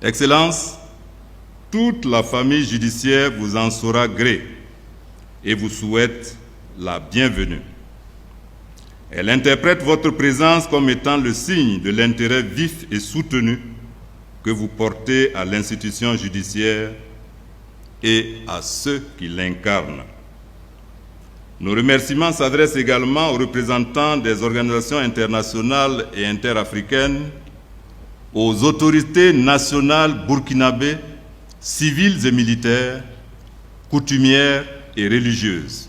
Excellences, toute la famille judiciaire vous en saura gré et vous souhaite la bienvenue. Elle interprète votre présence comme étant le signe de l'intérêt vif et soutenu que vous portez à l'institution judiciaire et à ceux qui l'incarnent. Nos remerciements s'adressent également aux représentants des organisations internationales et interafricaines, aux autorités nationales burkinabées, civiles et militaires, coutumières et religieuses.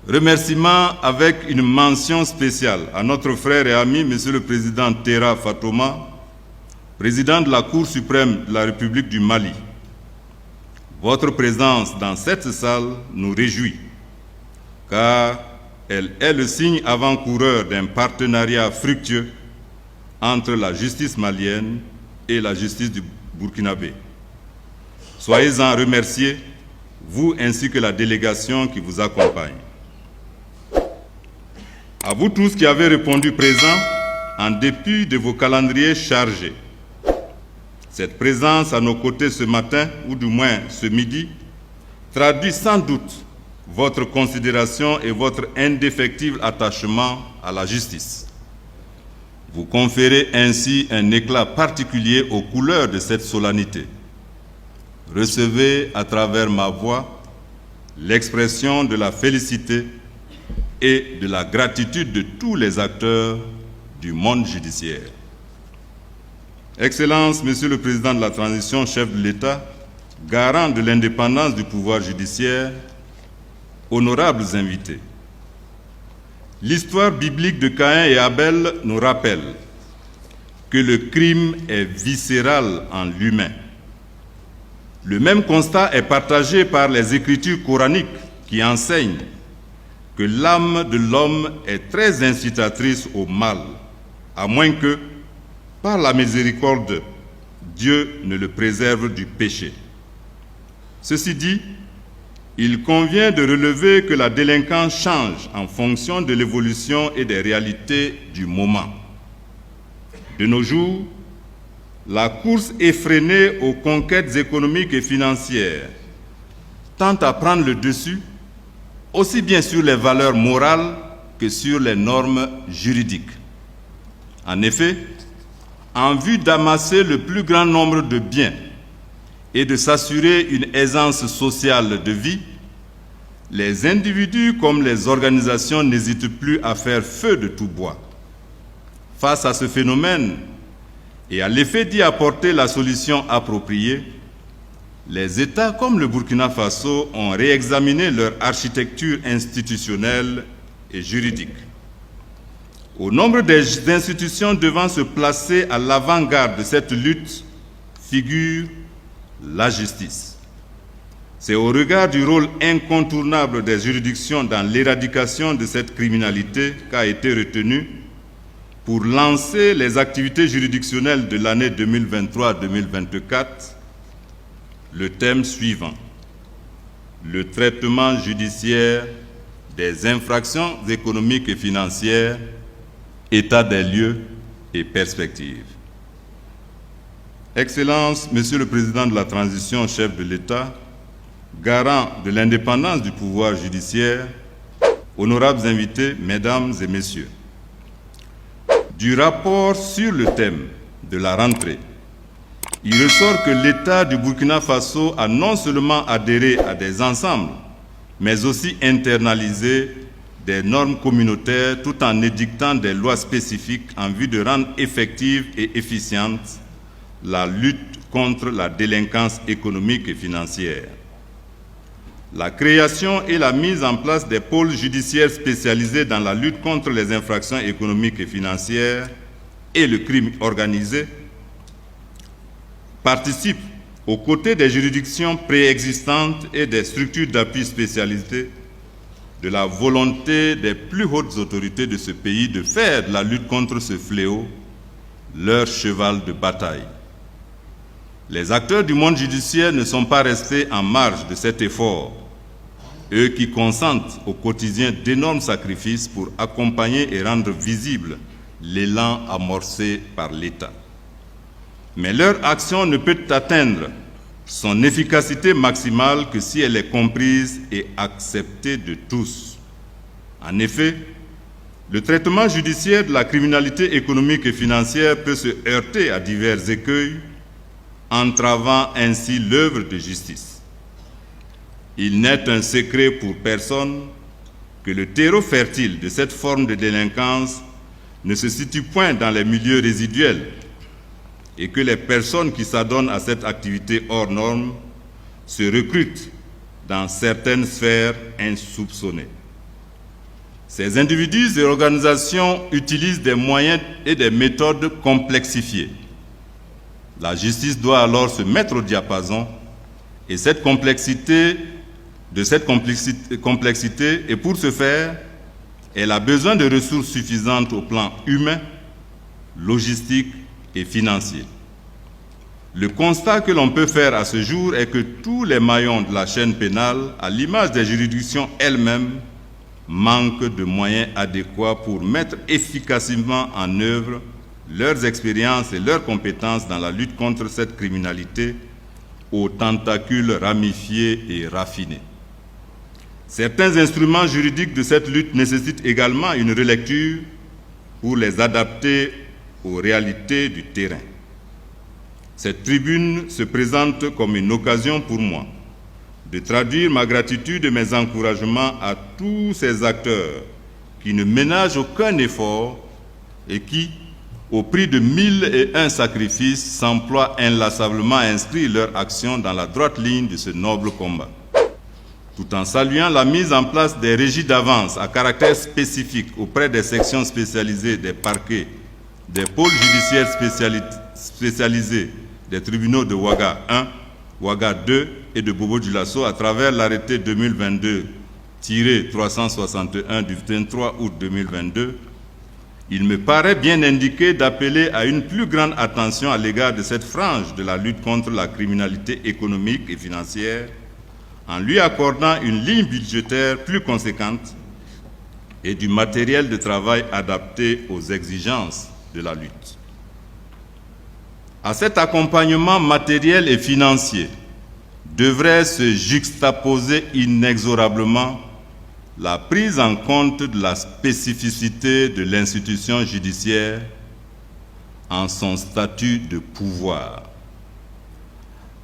Remerciements avec une mention spéciale à notre frère et ami, Monsieur le Président Terra Fatouma, président de la Cour suprême de la République du Mali. Votre présence dans cette salle nous réjouit, car elle est le signe avant-coureur d'un partenariat fructueux entre la justice malienne et la justice du Burkinabé. Soyez-en remerciés, vous ainsi que la délégation qui vous accompagne. À vous tous qui avez répondu présent, en dépit de vos calendriers chargés, cette présence à nos côtés ce matin, ou du moins ce midi, traduit sans doute votre considération et votre indéfectible attachement à la justice. Vous conférez ainsi un éclat particulier aux couleurs de cette solennité. Recevez à travers ma voix l'expression de la félicité et de la gratitude de tous les acteurs du monde judiciaire. Excellences, Monsieur le Président de la Transition, chef de l'État, garant de l'indépendance du pouvoir judiciaire, honorables invités. L'histoire biblique de Caïn et Abel nous rappelle que le crime est viscéral en l'humain. Le même constat est partagé par les Écritures coraniques qui enseignent que l'âme de l'homme est très incitatrice au mal, à moins que, par la miséricorde, Dieu ne le préserve du péché. Ceci dit, il convient de relever que la délinquance change en fonction de l'évolution et des réalités du moment. De nos jours, la course effrénée aux conquêtes économiques et financières tend à prendre le dessus aussi bien sur les valeurs morales que sur les normes juridiques. En effet, en vue d'amasser le plus grand nombre de biens et de s'assurer une aisance sociale de vie, les individus comme les organisations n'hésitent plus à faire feu de tout bois. Face à ce phénomène et à l'effet d'y apporter la solution appropriée, les États comme le Burkina Faso ont réexaminé leur architecture institutionnelle et juridique. Au nombre des institutions devant se placer à l'avant-garde de cette lutte figure la justice. C'est au regard du rôle incontournable des juridictions dans l'éradication de cette criminalité qu'a été retenu pour lancer les activités juridictionnelles de l'année 2023-2024 le thème suivant: le traitement judiciaire des infractions économiques et financières, état des lieux et perspectives. Excellences, Monsieur le Président de la Transition, chef de l'État, garant de l'indépendance du pouvoir judiciaire, honorables invités, Mesdames et Messieurs, du rapport sur le thème de la rentrée, il ressort que l'État du Burkina Faso a non seulement adhéré à des ensembles, mais aussi internalisé des normes communautaires tout en édictant des lois spécifiques en vue de rendre effective et efficiente la lutte contre la délinquance économique et financière. La création et la mise en place des pôles judiciaires spécialisés dans la lutte contre les infractions économiques et financières et le crime organisé participent, aux côtés des juridictions préexistantes et des structures d'appui spécialisées, de la volonté des plus hautes autorités de ce pays de faire de la lutte contre ce fléau leur cheval de bataille. Les acteurs du monde judiciaire ne sont pas restés en marge de cet effort, eux qui consentent au quotidien d'énormes sacrifices pour accompagner et rendre visible l'élan amorcé par l'État. Mais leur action ne peut atteindre son efficacité maximale que si elle est comprise et acceptée de tous. En effet, le traitement judiciaire de la criminalité économique et financière peut se heurter à divers écueils, entravant ainsi l'œuvre de justice. Il n'est un secret pour personne que le terreau fertile de cette forme de délinquance ne se situe point dans les milieux résiduels et que les personnes qui s'adonnent à cette activité hors norme se recrutent dans certaines sphères insoupçonnées. Ces individus et organisations utilisent des moyens et des méthodes complexifiées. La justice doit alors se mettre au diapason et et pour ce faire, elle a besoin de ressources suffisantes au plan humain, logistique et financier. Le constat que l'on peut faire à ce jour est que tous les maillons de la chaîne pénale, à l'image des juridictions elles-mêmes, manquent de moyens adéquats pour mettre efficacement en œuvre leurs expériences et leurs compétences dans la lutte contre cette criminalité aux tentacules ramifiés et raffinés. Certains instruments juridiques de cette lutte nécessitent également une relecture pour les adapter aux réalités du terrain. Cette tribune se présente comme une occasion pour moi de traduire ma gratitude et mes encouragements à tous ces acteurs qui ne ménagent aucun effort et qui, au prix de 1001 sacrifices, s'emploient inlassablement à inscrire leur action dans la droite ligne de ce noble combat. Tout en saluant la mise en place des régies d'avance à caractère spécifique auprès des sections spécialisées des parquets, des pôles judiciaires spécialisés des tribunaux de Ouaga 1, Ouaga 2 et de Bobo-Dioulasso à travers l'arrêté 2022-361 du 23 août 2022, il me paraît bien indiqué d'appeler à une plus grande attention à l'égard de cette frange de la lutte contre la criminalité économique et financière en lui accordant une ligne budgétaire plus conséquente et du matériel de travail adapté aux exigences de la lutte. À cet accompagnement matériel et financier devrait se juxtaposer inexorablement la prise en compte de la spécificité de l'institution judiciaire en son statut de pouvoir.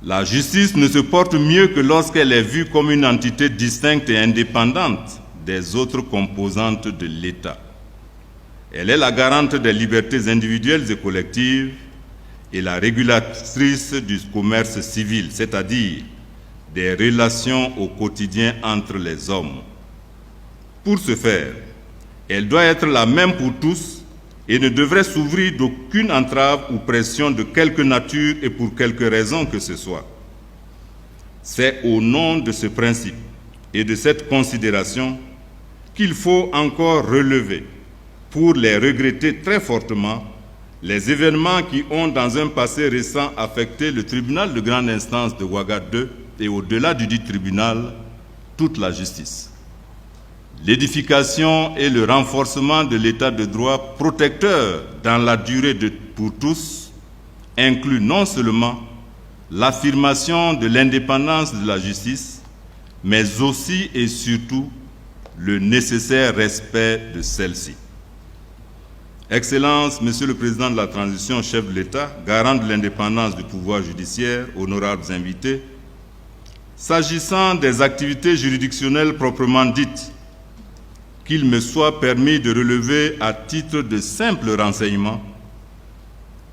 La justice ne se porte mieux que lorsqu'elle est vue comme une entité distincte et indépendante des autres composantes de l'État. Elle est la garante des libertés individuelles et collectives et la régulatrice du commerce civil, c'est-à-dire des relations au quotidien entre les hommes. Pour ce faire, elle doit être la même pour tous et ne devrait s'ouvrir d'aucune entrave ou pression de quelque nature et pour quelque raison que ce soit. C'est au nom de ce principe et de cette considération qu'il faut encore relever, pour les regretter très fortement, les événements qui ont, dans un passé récent, affecté le tribunal de grande instance de Ouaga 2 et au-delà du dit tribunal, toute la justice. L'édification et le renforcement de l'état de droit protecteur dans la durée pour tous inclut non seulement l'affirmation de l'indépendance de la justice, mais aussi et surtout le nécessaire respect de celle-ci. Excellences, Monsieur le Président de la Transition, chef de l'État, garant de l'indépendance du pouvoir judiciaire, honorables invités, s'agissant des activités juridictionnelles proprement dites, qu'il me soit permis de relever à titre de simple renseignement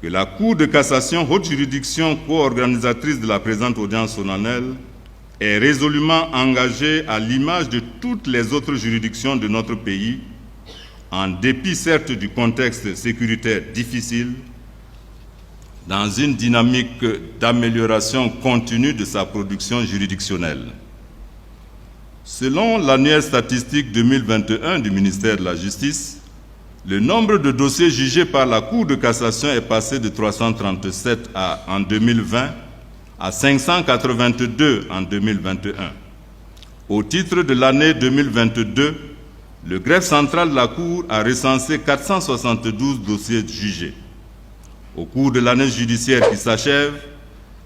que la Cour de cassation, haute juridiction co-organisatrice de la présente audience solennelle, est résolument engagée à l'image de toutes les autres juridictions de notre pays, en dépit certes du contexte sécuritaire difficile, dans une dynamique d'amélioration continue de sa production juridictionnelle. Selon l'annuaire statistique 2021 du ministère de la Justice, le nombre de dossiers jugés par la Cour de cassation est passé de 337 en 2020 à 582 en 2021. Au titre de l'année 2022, le greffe central de la Cour a recensé 472 dossiers jugés. Au cours de l'année judiciaire qui s'achève,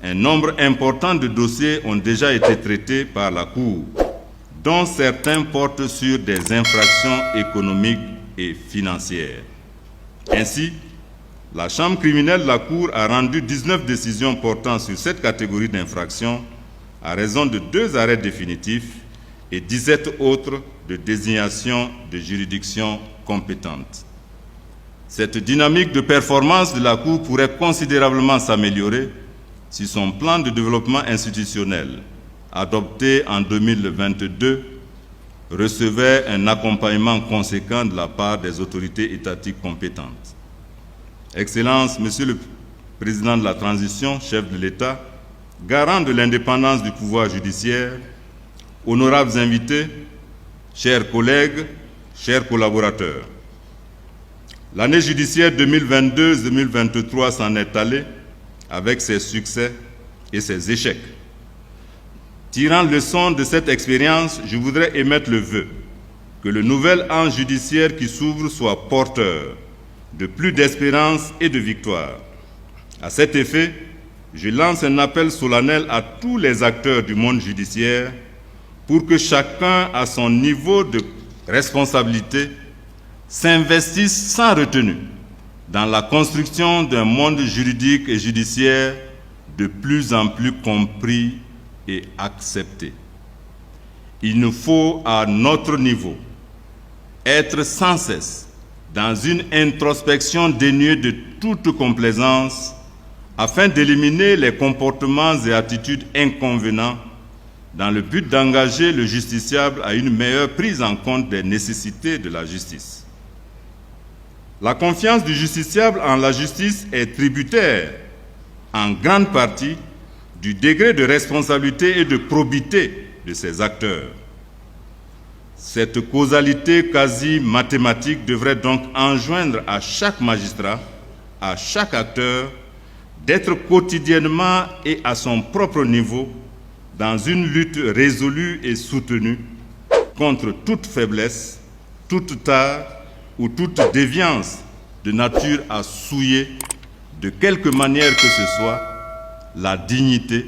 un nombre important de dossiers ont déjà été traités par la Cour, dont certains portent sur des infractions économiques et financières. Ainsi, la Chambre criminelle de la Cour a rendu 19 décisions portant sur cette catégorie d'infractions à raison de 2 arrêts définitifs et 17 autres de désignation de juridictions compétentes. Cette dynamique de performance de la Cour pourrait considérablement s'améliorer si son plan de développement institutionnel, adopté en 2022, recevait un accompagnement conséquent de la part des autorités étatiques compétentes. Excellences, Monsieur le Président de la Transition, chef de l'État, garant de l'indépendance du pouvoir judiciaire, honorables invités, chers collègues, chers collaborateurs, l'année judiciaire 2022-2023 s'en est allée avec ses succès et ses échecs. Tirant leçon de cette expérience, je voudrais émettre le vœu que le nouvel an judiciaire qui s'ouvre soit porteur de plus d'espérance et de victoire. À cet effet, je lance un appel solennel à tous les acteurs du monde judiciaire pour que chacun, à son niveau de responsabilité, s'investisse sans retenue dans la construction d'un monde juridique et judiciaire de plus en plus compris et accepté. Il nous faut, à notre niveau, être sans cesse dans une introspection dénuée de toute complaisance afin d'éliminer les comportements et attitudes inconvenants dans le but d'engager le justiciable à une meilleure prise en compte des nécessités de la justice. La confiance du justiciable en la justice est tributaire, en grande partie, du degré de responsabilité et de probité de ses acteurs. Cette causalité quasi mathématique devrait donc enjoindre à chaque magistrat, à chaque acteur, d'être quotidiennement et à son propre niveau dans une lutte résolue et soutenue contre toute faiblesse, toute tare ou toute déviance de nature à souiller, de quelque manière que ce soit, la dignité,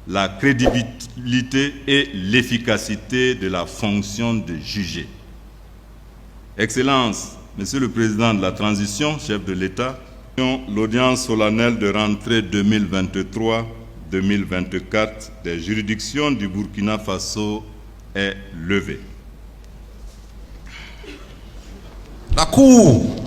la crédibilité et l'efficacité de la fonction de juger. Excellences, Monsieur le Président de la Transition, chef de l'État, l'audience solennelle de rentrée 2023-2024 des juridictions du Burkina Faso est levée. La Cour